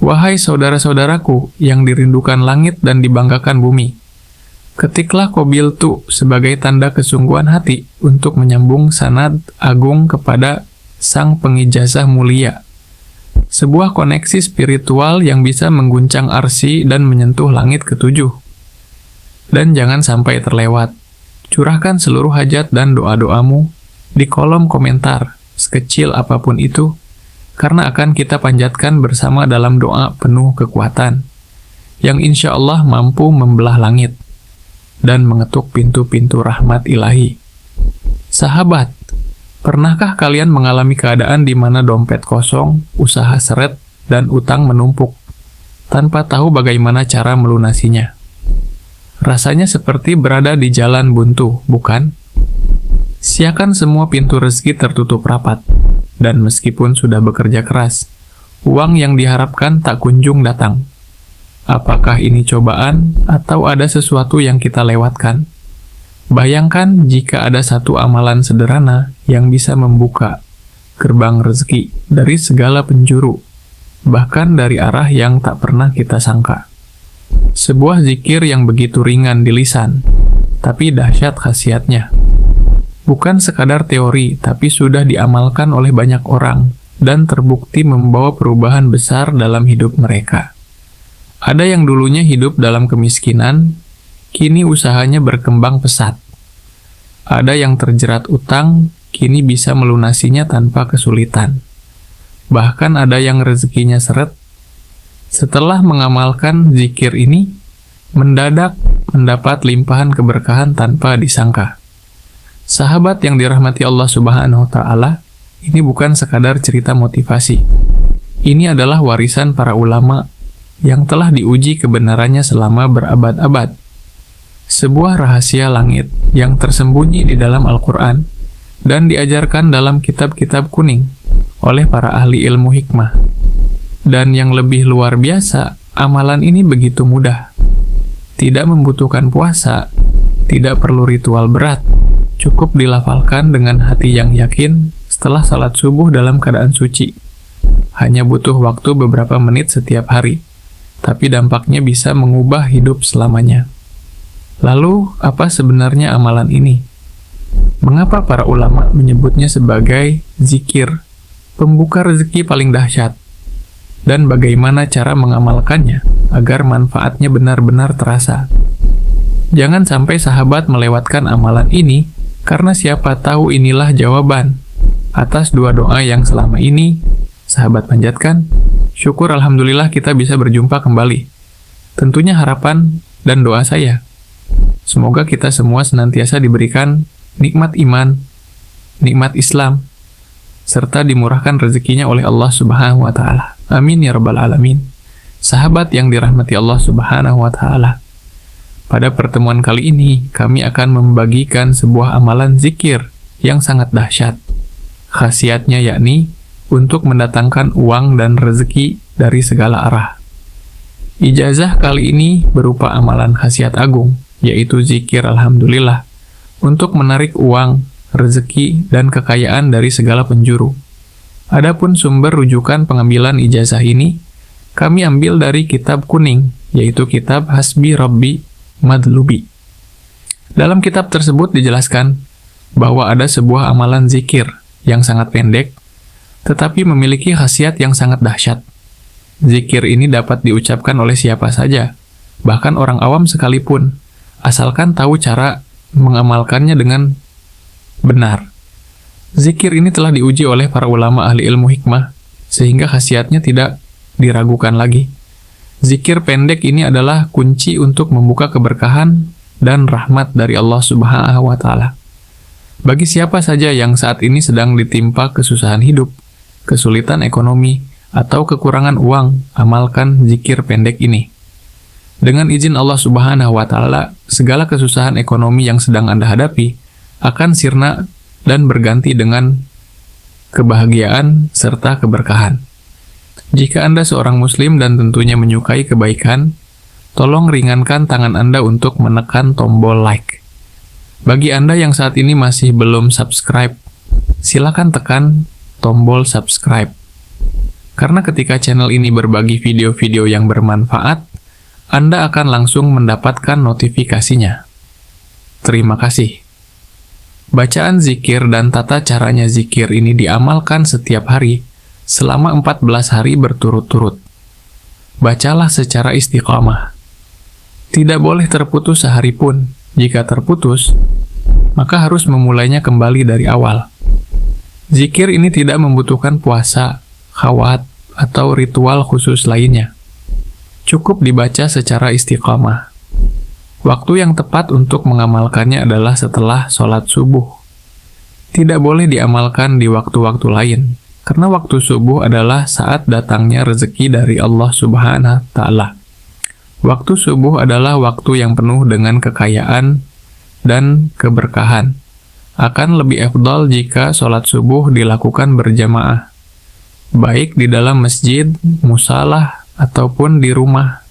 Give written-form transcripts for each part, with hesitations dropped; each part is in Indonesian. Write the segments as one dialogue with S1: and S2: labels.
S1: Wahai saudara-saudaraku yang dirindukan langit dan dibanggakan bumi, ketiklah qabiltu sebagai tanda kesungguhan hati untuk menyambung sanad agung kepada Sang Pengijazah mulia. Sebuah koneksi spiritual yang bisa mengguncang arsy dan menyentuh langit ketujuh. Dan jangan sampai terlewat, curahkan seluruh hajat dan doa-doamu di kolom komentar, sekecil apapun itu, karena akan kita panjatkan bersama dalam doa penuh kekuatan, yang insya Allah mampu membelah langit dan mengetuk pintu-pintu rahmat ilahi. Sahabat, pernahkah kalian mengalami keadaan di mana dompet kosong, usaha seret, dan utang menumpuk, tanpa tahu bagaimana cara melunasinya? Rasanya seperti berada di jalan buntu, bukan? Siakan semua pintu rezeki tertutup rapat, dan meskipun sudah bekerja keras, uang yang diharapkan tak kunjung datang. Apakah ini cobaan atau ada sesuatu yang kita lewatkan? Bayangkan jika ada satu amalan sederhana yang bisa membuka gerbang rezeki dari segala penjuru, bahkan dari arah yang tak pernah kita sangka. Sebuah zikir yang begitu ringan di lisan, tapi dahsyat khasiatnya. Bukan sekadar teori, tapi sudah diamalkan oleh banyak orang dan terbukti membawa perubahan besar dalam hidup mereka. Ada yang dulunya hidup dalam kemiskinan, kini usahanya berkembang pesat. Ada yang terjerat utang, kini bisa melunasinya tanpa kesulitan. Bahkan ada yang rezekinya seret. Setelah mengamalkan zikir ini, mendadak mendapat limpahan keberkahan tanpa disangka. Sahabat yang dirahmati Allah Subhanahu wa Ta'ala, ini bukan sekadar cerita motivasi. Ini adalah warisan para ulama yang telah diuji kebenarannya selama berabad-abad. Sebuah rahasia langit yang tersembunyi di dalam Al-Quran dan diajarkan dalam kitab-kitab kuning oleh para ahli ilmu hikmah. Dan yang lebih luar biasa, amalan ini begitu mudah. Tidak membutuhkan puasa, tidak perlu ritual berat, cukup dilafalkan dengan hati yang yakin setelah salat subuh dalam keadaan suci. Hanya butuh waktu beberapa menit setiap hari, tapi dampaknya bisa mengubah hidup selamanya. Lalu, apa sebenarnya amalan ini? Mengapa para ulama menyebutnya sebagai zikir, pembuka rezeki paling dahsyat? Dan bagaimana cara mengamalkannya agar manfaatnya benar-benar terasa? Jangan sampai sahabat melewatkan amalan ini, karena siapa tahu inilah jawaban atas dua doa yang selama ini sahabat panjatkan. Syukur alhamdulillah kita bisa berjumpa kembali. Tentunya harapan dan doa saya, semoga kita semua senantiasa diberikan nikmat iman, nikmat Islam, serta dimurahkan rezekinya oleh Allah Subhanahu wa Ta'ala. Amin ya rabbal alamin. Sahabat yang dirahmati Allah Subhanahu wa Ta'ala, pada pertemuan kali ini, kami akan membagikan sebuah amalan zikir yang sangat dahsyat. Khasiatnya yakni untuk mendatangkan uang dan rezeki dari segala arah. Ijazah kali ini berupa amalan khasiat agung, yaitu zikir alhamdulillah, untuk menarik uang, rezeki, dan kekayaan dari segala penjuru. Adapun sumber rujukan pengambilan ijazah ini, kami ambil dari kitab kuning, yaitu kitab Hasbi Rabbi Madlubi. Dalam kitab tersebut dijelaskan bahwa ada sebuah amalan zikir yang sangat pendek, tetapi memiliki khasiat yang sangat dahsyat. Zikir ini dapat diucapkan oleh siapa saja, bahkan orang awam sekalipun, asalkan tahu cara mengamalkannya dengan benar. Zikir ini telah diuji oleh para ulama ahli ilmu hikmah, sehingga khasiatnya tidak diragukan lagi. Zikir pendek ini adalah kunci untuk membuka keberkahan dan rahmat dari Allah Subhanahu wa Ta'ala. Bagi siapa saja yang saat ini sedang ditimpa kesusahan hidup, kesulitan ekonomi, atau kekurangan uang, amalkan zikir pendek ini. Dengan izin Allah Subhanahu wa Ta'ala, segala kesusahan ekonomi yang sedang Anda hadapi akan sirna dan berganti dengan kebahagiaan serta keberkahan. Jika Anda seorang muslim dan tentunya menyukai kebaikan, tolong ringankan tangan Anda untuk menekan tombol like. Bagi Anda yang saat ini masih belum subscribe, silakan tekan tombol subscribe. Karena ketika channel ini berbagi video-video yang bermanfaat, Anda akan langsung mendapatkan notifikasinya. Terima kasih. Bacaan zikir dan tata caranya zikir ini diamalkan setiap hari selama 14 hari berturut-turut. Bacalah secara istiqamah. Tidak boleh terputus sehari pun. Jika terputus, maka harus memulainya kembali dari awal. Zikir ini tidak membutuhkan puasa, khawat, atau ritual khusus lainnya. Cukup dibaca secara istiqamah. Waktu yang tepat untuk mengamalkannya adalah setelah sholat subuh. Tidak boleh diamalkan di waktu-waktu lain, karena waktu subuh adalah saat datangnya rezeki dari Allah Subhanahu wa Ta'ala. Waktu subuh adalah waktu yang penuh dengan kekayaan dan keberkahan. Akan lebih afdal jika sholat subuh dilakukan berjamaah, baik di dalam masjid, musalah, ataupun di rumah.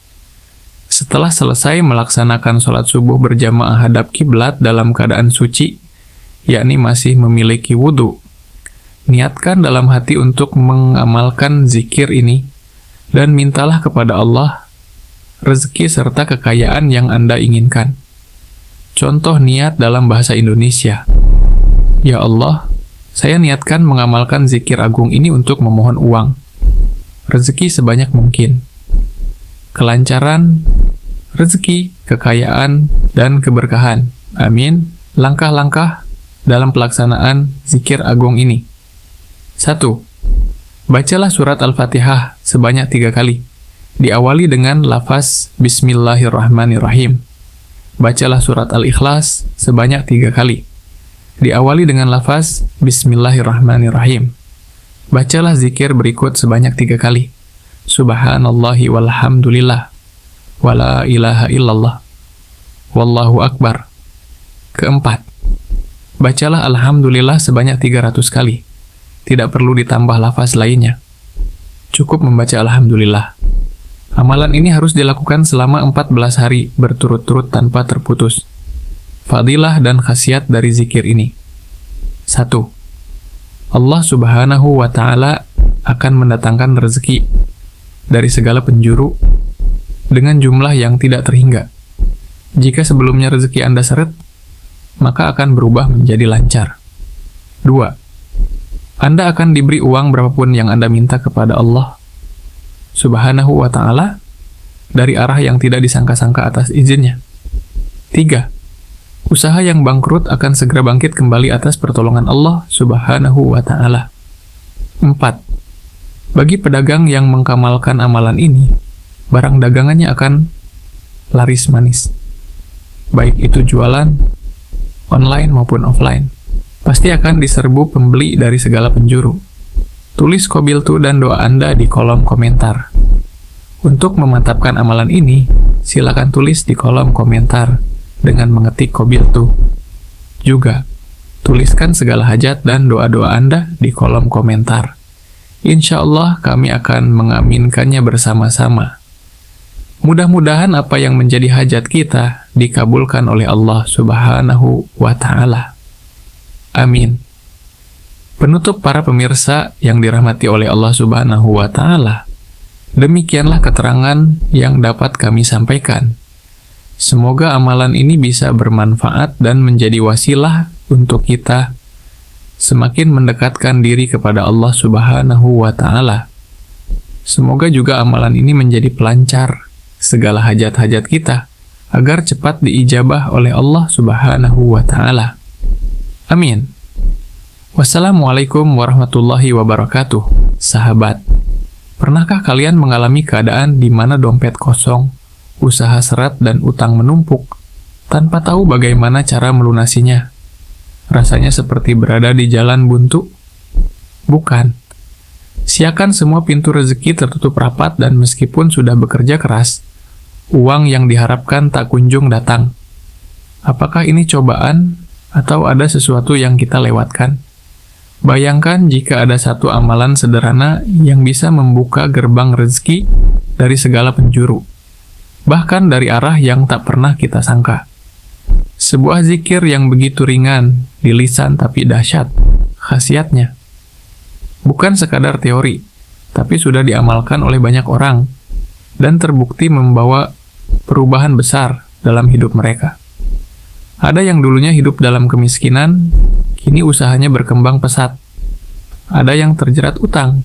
S1: Setelah selesai melaksanakan sholat subuh berjamaah hadap kiblat dalam keadaan suci, yakni masih memiliki wudhu, niatkan dalam hati untuk mengamalkan zikir ini, dan mintalah kepada Allah rezeki serta kekayaan yang Anda inginkan. Contoh niat dalam bahasa Indonesia. Ya Allah, saya niatkan mengamalkan zikir agung ini untuk memohon uang, rezeki sebanyak mungkin, kelancaran, rezeki, kekayaan, dan keberkahan. Amin. Langkah-langkah dalam pelaksanaan zikir agung ini. 1. Bacalah surat Al-Fatihah sebanyak 3 kali. Diawali dengan lafaz Bismillahirrahmanirrahim. Bacalah surat Al-Ikhlas sebanyak 3 kali. Diawali dengan lafaz Bismillahirrahmanirrahim. Bacalah zikir berikut sebanyak 3 kali. Subhanallahi walhamdulillah, wala ilaha illallah, wallahu akbar. Keempat, bacalah Alhamdulillah sebanyak 300 kali. Tidak perlu ditambah lafaz lainnya. Cukup membaca Alhamdulillah. Amalan ini harus dilakukan selama 14 hari berturut-turut tanpa terputus. Fadilah dan khasiat dari zikir ini. 1. Allah Subhanahu wa Ta'ala akan mendatangkan rezeki dari segala penjuru dengan jumlah yang tidak terhingga. Jika sebelumnya rezeki Anda seret, maka akan berubah menjadi lancar. 2. Anda akan diberi uang berapapun yang Anda minta kepada Allah Subhanahu wa Ta'ala dari arah yang tidak disangka-sangka atas izinnya. 3. Usaha yang bangkrut akan segera bangkit kembali atas pertolongan Allah Subhanahu wa Ta'ala. 4. Bagi pedagang yang mengamalkan amalan ini, barang dagangannya akan laris manis. Baik itu jualan online maupun offline, pasti akan diserbu pembeli dari segala penjuru. Tulis Qabiltu dan doa Anda di kolom komentar. Untuk memantapkan amalan ini, silakan tulis di kolom komentar dengan mengetik Qabiltu. Juga, tuliskan segala hajat dan doa-doa Anda di kolom komentar. Insya Allah kami akan mengaminkannya bersama-sama. Mudah-mudahan apa yang menjadi hajat kita dikabulkan oleh Allah Subhanahu wa Ta'ala. Amin. Penutup para pemirsa yang dirahmati oleh Allah Subhanahu wa Ta'ala, demikianlah keterangan yang dapat kami sampaikan. Semoga amalan ini bisa bermanfaat dan menjadi wasilah untuk kita semakin mendekatkan diri kepada Allah Subhanahu wa Ta'ala. Semoga juga amalan ini menjadi pelancar segala hajat-hajat kita, agar cepat diijabah oleh Allah Subhanahu wa Ta'ala. Amin. Wassalamualaikum warahmatullahi wabarakatuh. Sahabat, pernahkah kalian mengalami keadaan di mana dompet kosong, usaha seret dan utang menumpuk, tanpa tahu bagaimana cara melunasinya? Rasanya seperti berada di jalan buntu? Bukan. Siakan semua pintu rezeki tertutup rapat dan meskipun sudah bekerja keras, uang yang diharapkan tak kunjung datang. Apakah ini cobaan atau ada sesuatu yang kita lewatkan? Bayangkan jika ada satu amalan sederhana yang bisa membuka gerbang rezeki dari segala penjuru, bahkan dari arah yang tak pernah kita sangka. Sebuah zikir yang begitu ringan di lisan tapi dahsyat khasiatnya. Bukan sekadar teori, tapi sudah diamalkan oleh banyak orang, dan terbukti membawa perubahan besar dalam hidup mereka. Ada yang dulunya hidup dalam kemiskinan, kini usahanya berkembang pesat. Ada yang terjerat utang,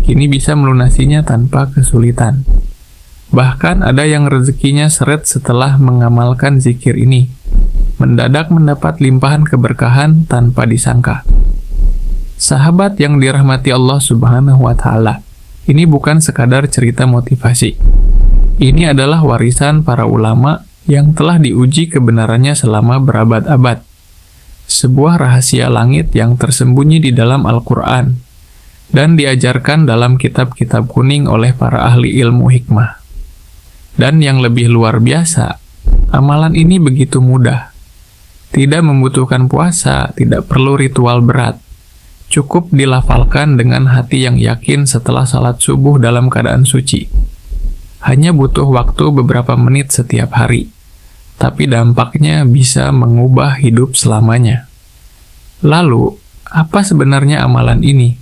S1: kini bisa melunasinya tanpa kesulitan. Bahkan ada yang rezekinya seret setelah mengamalkan zikir ini, mendadak mendapat limpahan keberkahan tanpa disangka. Sahabat yang dirahmati Allah Subhanahu wa Ta'ala, ini bukan sekadar cerita motivasi. Ini adalah warisan para ulama yang telah diuji kebenarannya selama berabad-abad. Sebuah rahasia langit yang tersembunyi di dalam Al-Quran dan diajarkan dalam kitab-kitab kuning oleh para ahli ilmu hikmah. Dan yang lebih luar biasa, amalan ini begitu mudah. Tidak membutuhkan puasa, tidak perlu ritual berat. Cukup dilafalkan dengan hati yang yakin setelah salat subuh dalam keadaan suci. Hanya butuh waktu beberapa menit setiap hari, tapi dampaknya bisa mengubah hidup selamanya. Lalu, apa sebenarnya amalan ini?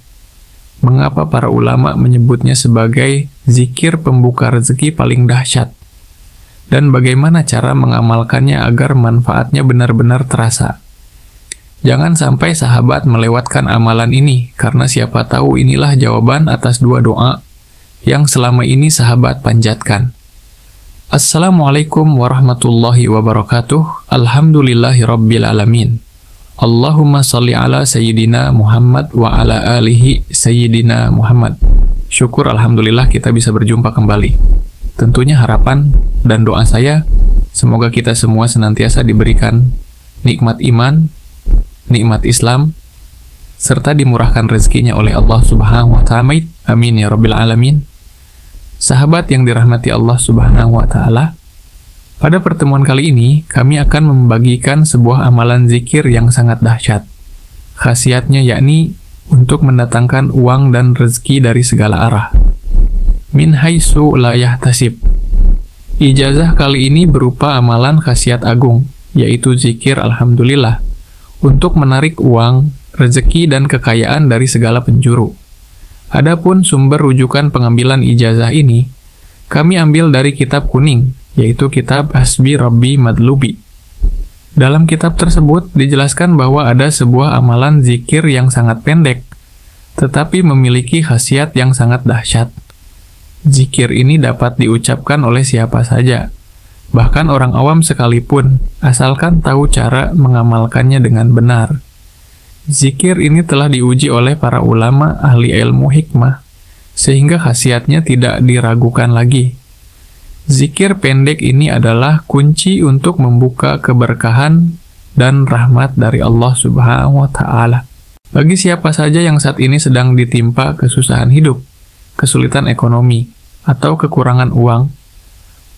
S1: Mengapa para ulama menyebutnya sebagai zikir pembuka rezeki paling dahsyat? Dan bagaimana cara mengamalkannya agar manfaatnya benar-benar terasa? Jangan sampai sahabat melewatkan amalan ini, karena siapa tahu inilah jawaban atas dua doa yang selama ini sahabat panjatkan. Assalamualaikum warahmatullahi wabarakatuh. Alhamdulillahi rabbil alamin. Allahumma salli ala Sayyidina Muhammad wa ala alihi Sayyidina Muhammad. Syukur alhamdulillah kita bisa berjumpa kembali. Tentunya harapan dan doa saya, semoga kita semua senantiasa diberikan nikmat iman, nikmat Islam, serta dimurahkan rezekinya oleh Allah Subhanahu wa Ta'ala. Amin ya Rabbil Alamin. Sahabat yang dirahmati Allah Subhanahu wa Ta'ala, pada pertemuan kali ini kami akan membagikan sebuah amalan zikir yang sangat dahsyat. Khasiatnya yakni untuk mendatangkan uang dan rezeki dari segala arah. Min haitsu la yahtasib. Ijazah kali ini berupa amalan khasiat agung, yaitu zikir alhamdulillah, untuk menarik uang, rezeki, dan kekayaan dari segala penjuru. Adapun sumber rujukan pengambilan ijazah ini, kami ambil dari kitab kuning, yaitu kitab Hasbi Rabbi Madlubi. Dalam kitab tersebut dijelaskan bahwa ada sebuah amalan zikir yang sangat pendek, tetapi memiliki khasiat yang sangat dahsyat. Zikir ini dapat diucapkan oleh siapa saja, bahkan orang awam sekalipun, asalkan tahu cara mengamalkannya dengan benar. Zikir ini telah diuji oleh para ulama ahli ilmu hikmah, sehingga khasiatnya tidak diragukan lagi. Zikir pendek ini adalah kunci untuk membuka keberkahan dan rahmat dari Allah Subhanahu wa Ta'ala. Bagi siapa saja yang saat ini sedang ditimpa kesusahan hidup, kesulitan ekonomi, atau kekurangan uang,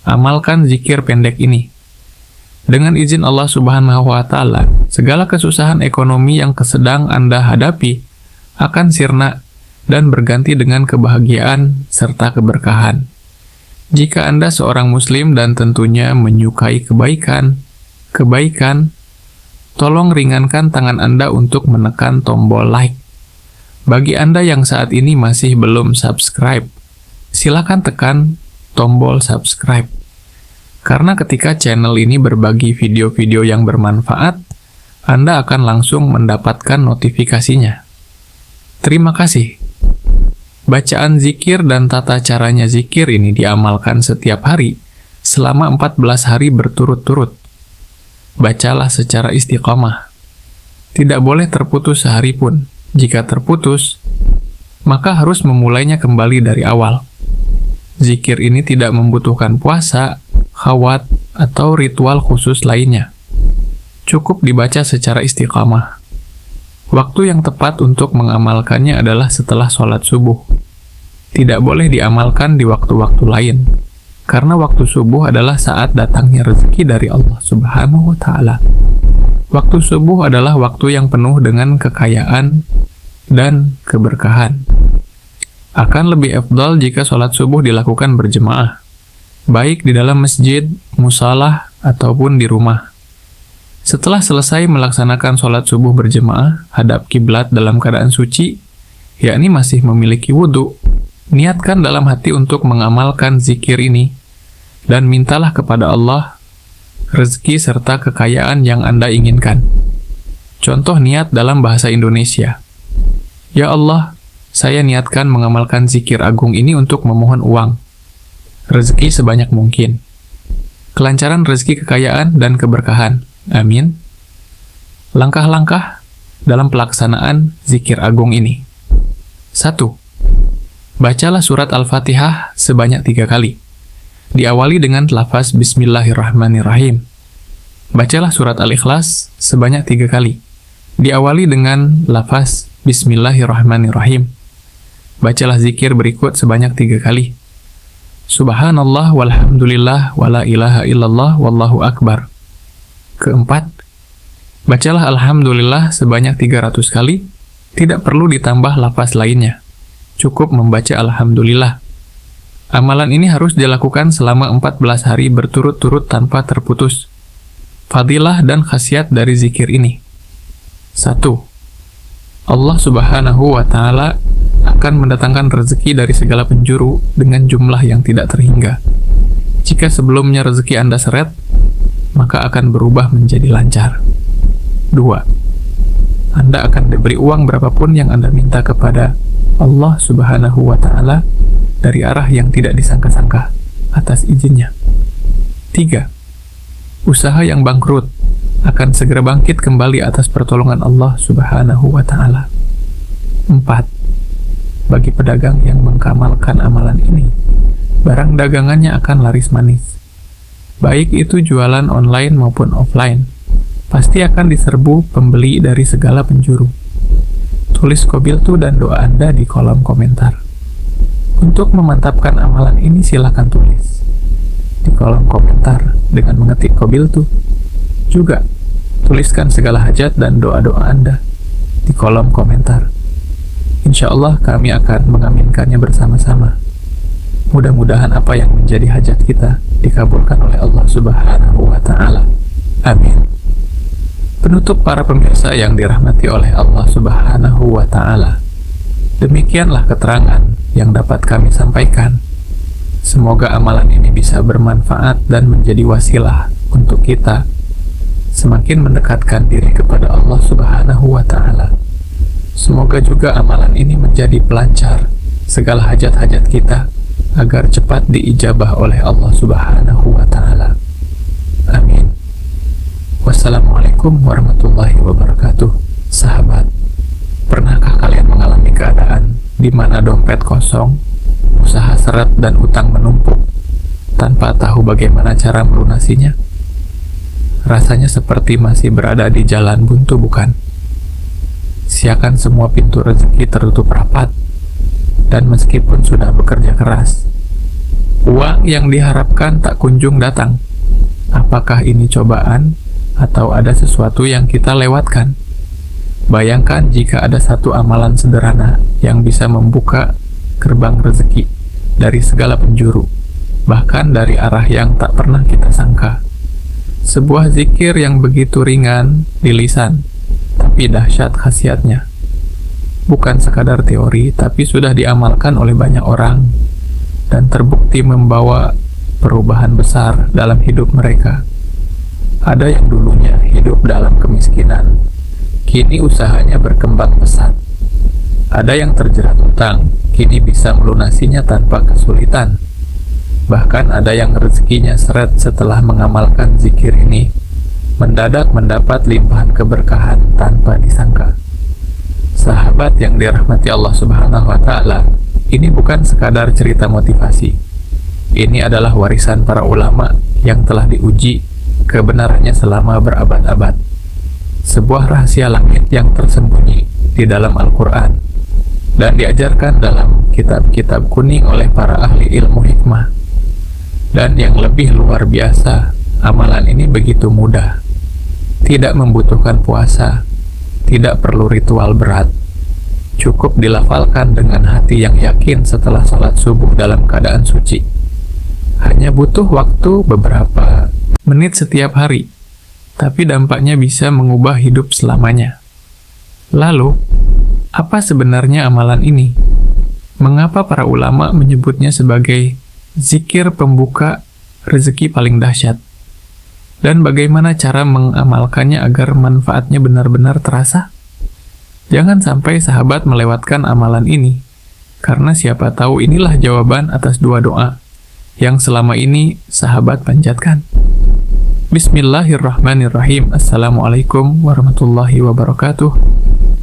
S1: amalkan zikir pendek ini. Dengan izin Allah Subhanahu wa Ta'ala, segala kesusahan ekonomi yang sedang Anda hadapi akan sirna dan berganti dengan kebahagiaan serta keberkahan. Jika Anda seorang muslim dan tentunya menyukai kebaikan, tolong ringankan tangan Anda untuk menekan tombol like. Bagi Anda yang saat ini masih belum subscribe, silakan tekan tombol subscribe. Karena ketika channel ini berbagi video-video yang bermanfaat, Anda akan langsung mendapatkan notifikasinya. Terima kasih. Bacaan zikir dan tata caranya zikir ini diamalkan setiap hari selama 14 hari berturut-turut. Bacalah secara istiqamah. Tidak boleh terputus sehari pun. Jika terputus, maka harus memulainya kembali dari awal. Zikir ini tidak membutuhkan puasa, khawat, atau ritual khusus lainnya. Cukup dibaca secara istiqamah. Waktu yang tepat untuk mengamalkannya adalah setelah sholat subuh. Tidak boleh diamalkan di waktu-waktu lain, karena waktu subuh adalah saat datangnya rezeki dari Allah Subhanahu wa Ta'ala. Waktu subuh adalah waktu yang penuh dengan kekayaan dan keberkahan. Akan lebih afdal jika sholat subuh dilakukan berjemaah, baik di dalam masjid, musalah, ataupun di rumah. Setelah selesai melaksanakan sholat subuh berjemaah, hadap kiblat dalam keadaan suci, yakni masih memiliki wudhu, Niatkan dalam hati untuk mengamalkan zikir ini, dan mintalah kepada Allah rezeki serta kekayaan yang Anda inginkan. Contoh niat dalam bahasa Indonesia. Ya Allah, saya niatkan mengamalkan zikir agung ini untuk memohon uang, rezeki sebanyak mungkin, kelancaran rezeki, kekayaan, dan keberkahan. Amin. Langkah-langkah dalam pelaksanaan zikir agung ini. 1. Bacalah surat Al-Fatihah sebanyak 3 kali. Diawali dengan lafaz Bismillahirrahmanirrahim. Bacalah surat Al-Ikhlas sebanyak 3 kali. Diawali dengan lafaz Bismillahirrahmanirrahim. Bacalah zikir berikut sebanyak 3 kali. Subhanallah walhamdulillah wala ilaha illallah wallahu akbar. Keempat, bacalah Alhamdulillah sebanyak 300 kali. Tidak perlu ditambah lafaz lainnya. Cukup membaca Alhamdulillah. Amalan ini harus dilakukan selama 14 hari berturut-turut tanpa terputus. Fadilah dan khasiat dari zikir ini. 1. Allah Subhanahu wa Ta'ala akan mendatangkan rezeki dari segala penjuru dengan jumlah yang tidak terhingga. Jika sebelumnya rezeki Anda seret, maka akan berubah menjadi lancar. 2. Anda akan diberi uang berapapun yang Anda minta kepada Allah Subhanahu wa Ta'ala dari arah yang tidak disangka-sangka atas izinnya. 3. Usaha yang bangkrut akan segera bangkit kembali atas pertolongan Allah Subhanahu wa Ta'ala. 4. Bagi pedagang yang mengamalkan amalan ini, barang dagangannya akan laris manis. Baik itu jualan online maupun offline, pasti akan diserbu pembeli dari segala penjuru. Tulis qabiltu dan doa Anda di kolom komentar. Untuk memantapkan amalan ini silakan tulis di kolom komentar dengan mengetik qabiltu. Juga tuliskan segala hajat dan doa-doa Anda di kolom komentar. Insya Allah kami akan mengaminkannya bersama-sama. Mudah-mudahan apa yang menjadi hajat kita dikabulkan oleh Allah Subhanahu wa Ta'ala. Amin. Penutup para pemirsa yang dirahmati oleh Allah Subhanahu wa Ta'ala, demikianlah keterangan yang dapat kami sampaikan. Semoga amalan ini bisa bermanfaat dan menjadi wasilah untuk kita semakin mendekatkan diri kepada Allah Subhanahu wa Ta'ala. Semoga juga amalan ini menjadi pelancar segala hajat-hajat kita agar cepat diijabah oleh Allah Subhanahu wa Ta'ala. Amin. Wassalamualaikum warahmatullahi wabarakatuh. Sahabat, pernahkah kalian mengalami keadaan di mana dompet kosong, usaha seret dan utang menumpuk, tanpa tahu bagaimana cara melunasinya? Rasanya seperti masih berada di jalan buntu, bukan? Siakan semua pintu rezeki tertutup rapat, dan meskipun sudah bekerja keras, uang yang diharapkan tak kunjung datang. Apakah ini cobaan atau ada sesuatu yang kita lewatkan? Bayangkan jika ada satu amalan sederhana yang bisa membuka gerbang rezeki dari segala penjuru, bahkan dari arah yang tak pernah kita sangka. Sebuah zikir yang begitu ringan di lisan, tapi dahsyat khasiatnya. Bukan sekadar teori, tapi sudah diamalkan oleh banyak orang dan terbukti membawa perubahan besar dalam hidup mereka. Ada yang dulunya hidup dalam kemiskinan, kini usahanya berkembang pesat. Ada yang terjerat utang, kini bisa melunasinya tanpa kesulitan. Bahkan ada yang rezekinya seret setelah mengamalkan zikir ini, mendadak mendapat limpahan keberkahan tanpa disangka. Sahabat yang dirahmati Allah Subhanahu wa Ta'ala, ini bukan sekadar cerita motivasi. Ini adalah warisan para ulama yang telah diuji kebenarannya selama berabad-abad. Sebuah rahasia langit yang tersembunyi di dalam Al-Quran dan diajarkan dalam kitab-kitab kuning oleh para ahli ilmu hikmah. Dan yang lebih luar biasa, amalan ini begitu mudah. Tidak membutuhkan puasa, tidak perlu ritual berat. Cukup dilafalkan dengan hati yang yakin setelah salat subuh dalam keadaan suci. Hanya butuh waktu beberapa menit setiap hari, tapi dampaknya bisa mengubah hidup selamanya. Lalu, apa sebenarnya amalan ini? Mengapa para ulama menyebutnya sebagai zikir pembuka rezeki paling dahsyat? Dan bagaimana cara mengamalkannya agar manfaatnya benar-benar terasa? Jangan sampai sahabat melewatkan amalan ini, karena siapa tahu inilah jawaban atas dua doa yang selama ini sahabat panjatkan. Bismillahirrahmanirrahim. Assalamualaikum warahmatullahi wabarakatuh.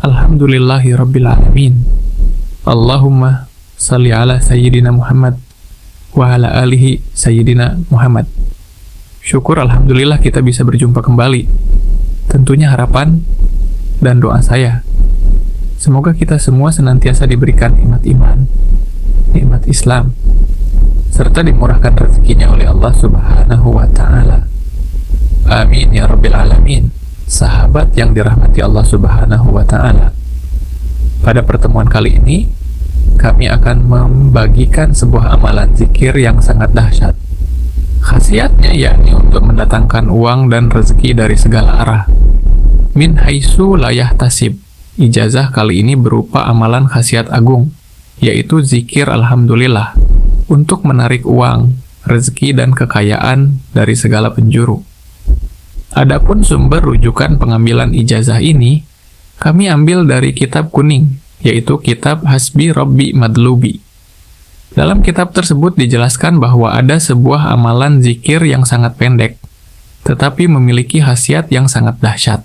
S1: Alhamdulillahi rabbil alamin. Allahumma salli ala Sayyidina Muhammad wa ala alihi Sayyidina Muhammad. Syukur alhamdulillah kita bisa berjumpa kembali. Tentunya harapan dan doa saya, semoga kita semua senantiasa diberikan nikmat iman, nikmat Islam, serta dimurahkan rezekinya oleh Allah Subhanahu wa Ta'ala. Amin ya rabbil alamin. Sahabat yang dirahmati Allah Subhanahu wa Ta'ala, pada pertemuan kali ini kami akan membagikan sebuah amalan zikir yang sangat dahsyat. Khasiatnya yakni untuk mendatangkan uang dan rezeki dari segala arah. Min haitsu la yahtasib. Ijazah kali ini berupa amalan khasiat agung, yaitu zikir alhamdulillah, untuk menarik uang, rezeki dan kekayaan dari segala penjuru. Adapun sumber rujukan pengambilan ijazah ini, kami ambil dari kitab kuning, yaitu kitab Hasbi Rabbi Madlubi. Dalam kitab tersebut dijelaskan bahwa ada sebuah amalan zikir yang sangat pendek, tetapi memiliki khasiat yang sangat dahsyat.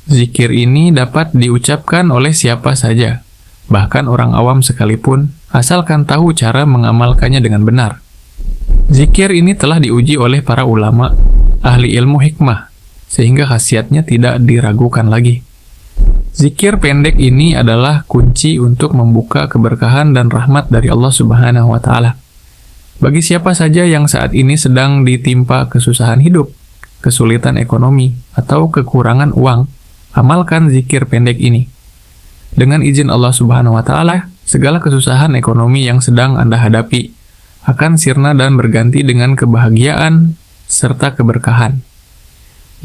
S1: Zikir ini dapat diucapkan oleh siapa saja, bahkan orang awam sekalipun, asalkan tahu cara mengamalkannya dengan benar. Zikir ini telah diuji oleh para ulama, ahli ilmu hikmah, sehingga khasiatnya tidak diragukan lagi. Zikir pendek ini adalah kunci untuk membuka keberkahan dan rahmat dari Allah Subhanahu wa Ta'ala. Bagi siapa saja yang saat ini sedang ditimpa kesusahan hidup, kesulitan ekonomi, atau kekurangan uang, amalkan zikir pendek ini. Dengan izin Allah Subhanahu wa Ta'ala, segala kesusahan ekonomi yang sedang Anda hadapi akan sirna dan berganti dengan kebahagiaan serta keberkahan.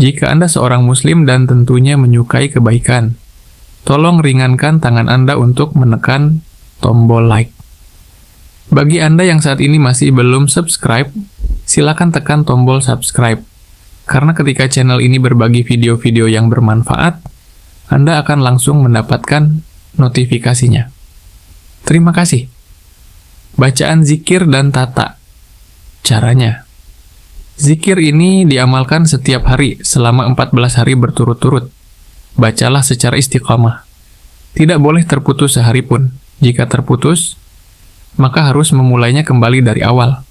S1: Jika Anda seorang muslim dan tentunya menyukai kebaikan, tolong ringankan tangan Anda untuk menekan tombol like. Bagi Anda yang saat ini masih belum subscribe, silakan tekan tombol subscribe. Karena ketika channel ini berbagi video-video yang bermanfaat, Anda akan langsung mendapatkan notifikasinya. Terima kasih. Bacaan zikir dan tata. Caranya. Zikir ini diamalkan setiap hari selama 14 hari berturut-turut. Bacalah secara istiqamah. Tidak boleh terputus sehari pun. Jika terputus, maka harus memulainya kembali dari awal.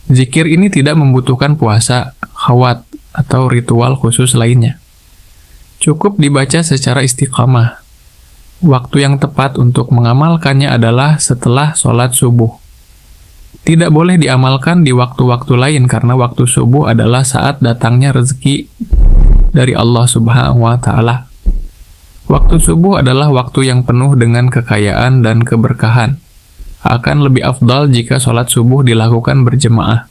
S1: Zikir ini tidak membutuhkan puasa, khawat, atau ritual khusus lainnya. Cukup dibaca secara istiqamah. Waktu yang tepat untuk mengamalkannya adalah setelah sholat subuh. Tidak boleh diamalkan di waktu-waktu lain karena waktu subuh adalah saat datangnya rezeki dari Allah Subhanahu wa Ta'ala. Waktu subuh adalah waktu yang penuh dengan kekayaan dan keberkahan. Akan lebih afdal jika sholat subuh dilakukan berjemaah,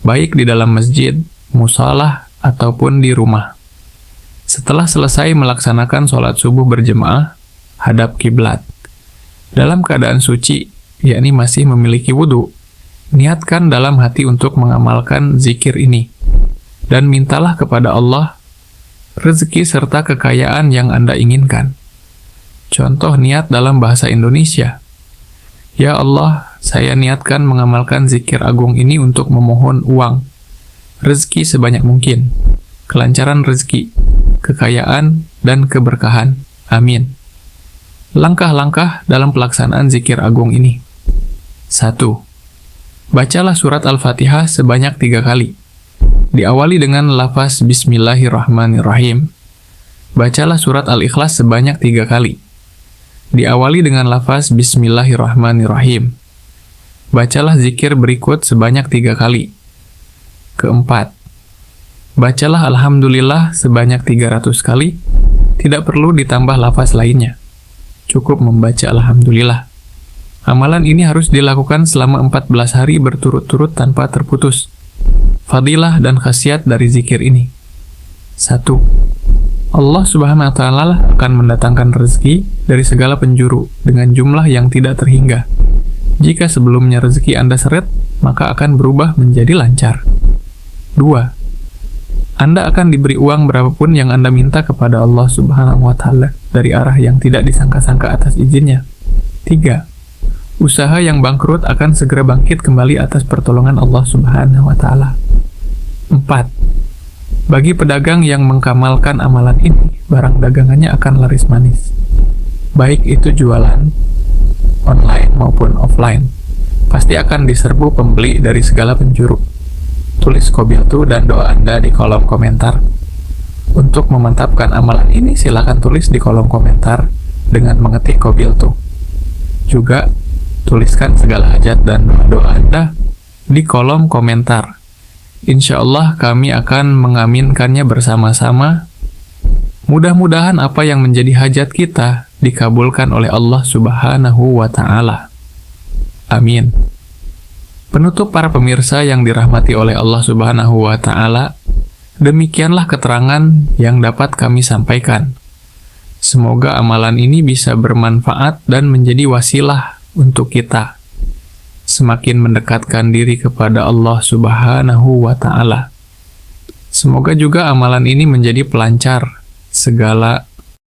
S1: baik di dalam masjid, musalah, ataupun di rumah. Setelah selesai melaksanakan sholat subuh berjemaah, hadap kiblat. Dalam keadaan suci, yakni masih memiliki wudhu, niatkan dalam hati untuk mengamalkan zikir ini, dan mintalah kepada Allah rezeki serta kekayaan yang Anda inginkan. Contoh niat dalam bahasa Indonesia. Ya Allah, saya niatkan mengamalkan zikir agung ini untuk memohon uang, rezeki sebanyak mungkin, kelancaran rezeki, kekayaan, dan keberkahan. Amin. Langkah-langkah dalam pelaksanaan zikir agung ini. 1. Bacalah surat Al-Fatihah sebanyak 3 kali. Diawali dengan lafaz Bismillahirrahmanirrahim. Bacalah surat Al-Ikhlas sebanyak 3 kali. Diawali dengan lafaz Bismillahirrahmanirrahim. Bacalah zikir berikut sebanyak 3 kali. Keempat, bacalah Alhamdulillah sebanyak 300 kali. Tidak perlu ditambah lafaz lainnya. Cukup membaca Alhamdulillah. Amalan ini harus dilakukan selama 14 hari berturut-turut tanpa terputus. Fadilah dan khasiat dari zikir ini. 1. Allah Subhanahu wa Ta'ala akan mendatangkan rezeki dari segala penjuru dengan jumlah yang tidak terhingga. Jika sebelumnya rezeki Anda seret, maka akan berubah menjadi lancar. 2. Anda akan diberi uang berapapun yang Anda minta kepada Allah Subhanahu wa Ta'ala dari arah yang tidak disangka-sangka atas izinnya. 3. Usaha yang bangkrut akan segera bangkit kembali atas pertolongan Allah Subhanahu wa Ta'ala. 4. Bagi pedagang yang mengkamalkan amalan ini, barang dagangannya akan laris manis. Baik itu jualan online maupun offline, pasti akan diserbu pembeli dari segala penjuru. Tulis Qabiltu dan doa Anda di kolom komentar. Untuk memantapkan amalan ini, silakan tulis di kolom komentar dengan mengetik Qabiltu. Juga, tuliskan segala hajat dan doa Anda di kolom komentar. Insya Allah kami akan mengaminkannya bersama-sama. Mudah-mudahan apa yang menjadi hajat kita dikabulkan oleh Allah Subhanahu wa Ta'ala. Amin. Penutup para pemirsa yang dirahmati oleh Allah Subhanahu wa Ta'ala, demikianlah keterangan yang dapat kami sampaikan. Semoga amalan ini bisa bermanfaat dan menjadi wasilah untuk kita semakin mendekatkan diri kepada Allah Subhanahu wa Ta'ala. Semoga juga amalan ini menjadi pelancar segala